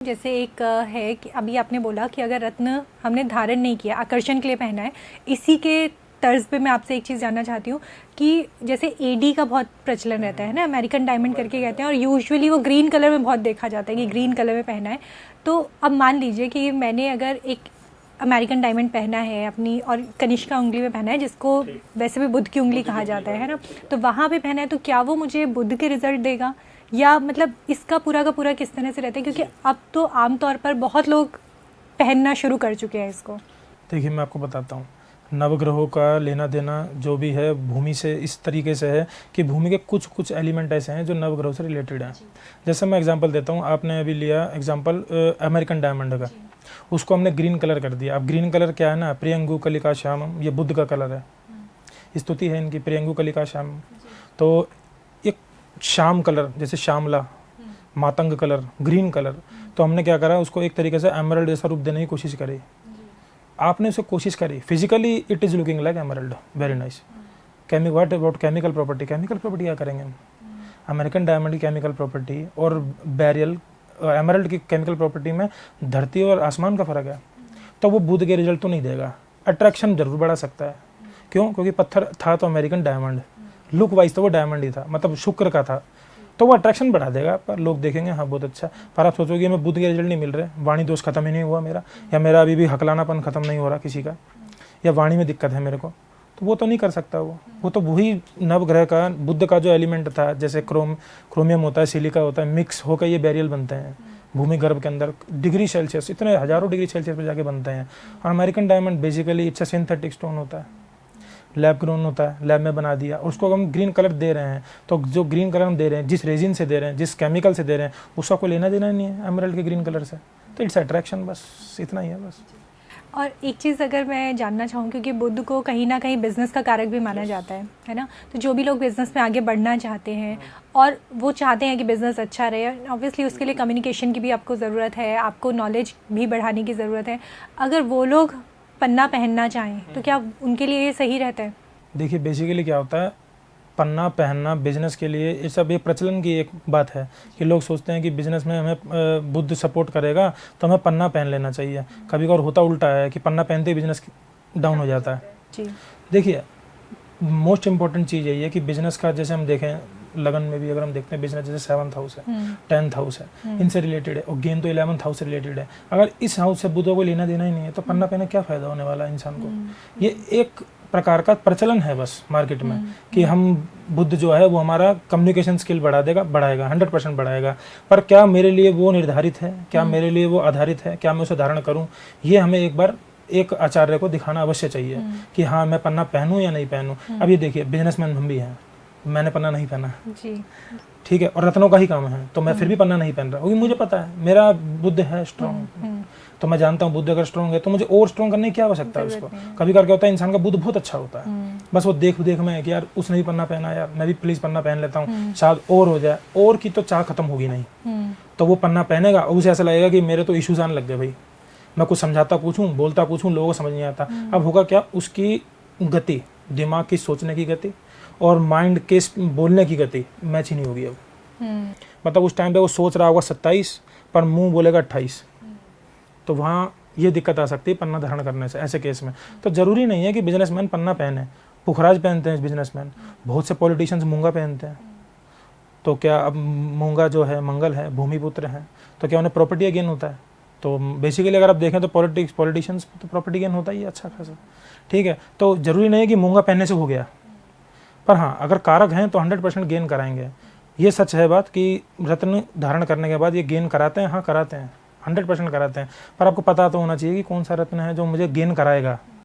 जैसे एक है कि अभी आपने बोला कि अगर रत्न हमने धारण नहीं किया, आकर्षण के लिए पहना है, इसी के तर्ज पे मैं आपसे एक चीज़ जानना चाहती हूँ कि जैसे एडी का बहुत प्रचलन रहता है ना, अमेरिकन डायमंड करके कहते हैं, और यूजुअली वो ग्रीन कलर में बहुत देखा जाता है कि ग्रीन कलर में पहना है। तो अब मान लीजिए कि मैंने अगर एक अमेरिकन डायमंड पहना है अपनी, और कनिष्का उंगली में पहना है, जिसको वैसे भी बुध की उंगली कहा जाता है ना, तो वहाँ पे पहना है, तो क्या वो मुझे बुध के रिजल्ट देगा, या मतलब इसका पूरा का पूरा किस तरह से रहता है? क्योंकि अब तो आमतौर पर बहुत लोग पहनना शुरू कर चुके हैं इसको। देखिए, मैं आपको बताता हूँ, नवग्रहों का लेना देना जो भी है भूमि से इस तरीके से है कि भूमि के कुछ कुछ एलिमेंट ऐसे हैं जो नवग्रहों से रिलेटेड हैं। जैसे मैं एग्जांपल देता हूँ, आपने अभी लिया एग्जांपल अमेरिकन डायमंड का, उसको हमने ग्रीन कलर कर दिया। अब ग्रीन कलर क्या है ना, प्रियंगु कलिका श्यामम, ये बुध का कलर है, स्तुति है इनकी, प्रियंगु कलिका श्यामम। तो एक श्याम कलर जैसे श्यामला, मातंग कलर, ग्रीन कलर, तो हमने क्या करा, उसको एक तरीके से एमरल्ड जैसा रूप देने की कोशिश करी। आपने उसे कोशिश करी, physically it is looking like emerald, very nice. What about chemical property? Chemical property क्या करेंगे हम? अमेरिकन डायमंड की केमिकल प्रॉपर्टी और बैरियल एमरल्ड की केमिकल प्रॉपर्टी में धरती और आसमान का फर्क है। तो वो बुध के रिजल्ट तो नहीं देगा, अट्रैक्शन जरूर बढ़ा सकता है। क्यों? क्योंकि पत्थर था तो अमेरिकन डायमंड, लुक वाइज तो वो डायमंड ही था, मतलब शुक्र का था, तो वो अट्रैक्शन बढ़ा देगा। पर लोग देखेंगे हाँ बहुत अच्छा, पर आप सोचोगे मैं बुध के रिजल्ट नहीं मिल रहे, वाणी दोष खत्म ही नहीं हुआ मेरा, या मेरा अभी भी हकलानापन खत्म नहीं हो रहा किसी का, या वाणी में दिक्कत है मेरे को, तो वो तो नहीं कर सकता। वो तो वही नवग्रह का बुध का जो एलिमेंट था, जैसे क्रोमियम होता है, सिलिका होता है, मिक्स होकर ये बैरियल बनते हैं भूमि गर्भ के अंदर, डिग्री सेल्सियस, इतने हजारों डिग्री सेल्सियस पर जाके बनते हैं। और American diamond basically it's a synthetic stone होता है, लैब ग्रोन होता है, लैब में बना दिया, उसको हम ग्रीन कलर दे रहे हैं। तो जो ग्रीन कलर हम दे रहे हैं, जिस रेजिन से दे रहे हैं, जिस केमिकल से दे रहे हैं, उसका कोई लेना देना नहीं है एमरल्ड के ग्रीन कलर से। तो इट्स अट्रैक्शन, बस इतना ही है बस। और एक चीज़ अगर मैं जानना चाहूँ, क्योंकि बुध को कहीं ना कहीं बिज़नेस का कारक भी माना जाता है ना, तो जो भी लोग बिज़नेस में आगे बढ़ना चाहते हैं और वो चाहते हैं कि बिज़नेस अच्छा रहे, ऑब्वियसली उसके लिए कम्युनिकेशन की भी आपको ज़रूरत है, आपको नॉलेज भी बढ़ाने की ज़रूरत है। अगर वो लोग पन्ना पहनना चाहें तो क्या उनके लिए ये सही रहता है? देखिए, बेसिकली क्या होता है, पन्ना पहनना बिजनेस के लिए ये सब एक प्रचलन की एक बात है कि लोग सोचते हैं कि बिजनेस में हमें बुध सपोर्ट करेगा तो हमें पन्ना पहन लेना चाहिए। कभी कभार होता उल्टा है कि पन्ना पहनते ही बिजनेस डाउन हो जाता है जी। देखिए, मोस्ट इंपॉर्टेंट चीज़ यही है कि बिजनेस का, जैसे हम देखें लगन में भी अगर हम देखते हैं, बिजनेस जैसे 7th हाउस है, 10th हाउस है, इनसे रिलेटेड है, और गेन तो 11th हाउस से रिलेटेड है। अगर इस हाउस से बुधों को लेना देना ही नहीं है तो पन्ना पहने क्या फ़ायदा होने वाला है इंसान को? ये एक प्रकार का प्रचलन है बस मार्केट में कि हम बुध जो है वो हमारा कम्युनिकेशन स्किल बढ़ा देगा, बढ़ाएगा, 100% बढ़ाएगा। पर क्या मेरे लिए वो निर्धारित है? क्या मेरे लिए वो आधारित है? क्या मैं उसे धारण करूं? ये हमें एक बार एक आचार्य को दिखाना अवश्य चाहिए कि हाँ मैं पन्ना पहनूं या नहीं पहनूं। अब ये देखिए, बिजनेसमैन हम भी हैं, मैंने पन्ना नहीं पहना जी, ठीक है, और रत्नों का ही काम है, तो मैं फिर भी पन्ना नहीं पहन रहा, क्योंकि मुझे पता है मेरा बुध है स्ट्रॉन्ग। तो मैं जानता हूँ बुध अगर स्ट्रॉन्ग है तो मुझे और स्ट्रॉन्ग करने की क्या आवश्यकता है उसको। कभी कभी क्या होता है, इंसान का बुध बहुत अच्छा होता है, बस वो देख में कि यार उसने भी पन्ना पहना, यार मैं भी प्लीज पन्ना पहन लेता हूँ, शायद और हो जाए, और की तो चाह खत्म होगी नहीं। तो वो पन्ना पहनेगा और उसे ऐसा लगेगा कि मेरे तो इश्यूज आने लग गए भाई, मैं कुछ समझाता पूछूं, बोलता पूछूं, लोगों को समझ नहीं आता। अब होगा क्या, उसकी गति, दिमाग की सोचने की गति और माइंड के बोलने की गति मैच ही नहीं होगी अब। मतलब उस टाइम पे वो सोच रहा होगा 27 पर मुंह बोलेगा 28, तो वहाँ ये दिक्कत आ सकती है पन्ना धारण करने से ऐसे केस में। तो जरूरी नहीं है कि बिजनेसमैन पन्ना पहने, पुखराज पहनते हैं बिजनेसमैन, बहुत से पॉलिटिशियंस मूंगा पहनते हैं। तो क्या अब मूंगा जो है मंगल है, भूमिपुत्र है, तो क्या उन्हें प्रॉपर्टी गेन होता है? तो बेसिकली अगर आप देखें तो पॉलिटिशियंस तो प्रॉपर्टी गेन होता ही है अच्छा खासा, ठीक है। तो जरूरी नहीं है कि मूंगा पहनने से हो गया, पर हाँ अगर कारक हैं तो 100% गेन कराएंगे। ये सच है बात कि रत्न धारण करने के बाद ये गेन कराते हैं, हाँ कराते हैं, 100% कराते हैं। पर आपको पता तो होना चाहिए कि कौन सा रत्न है जो मुझे गेन कराएगा।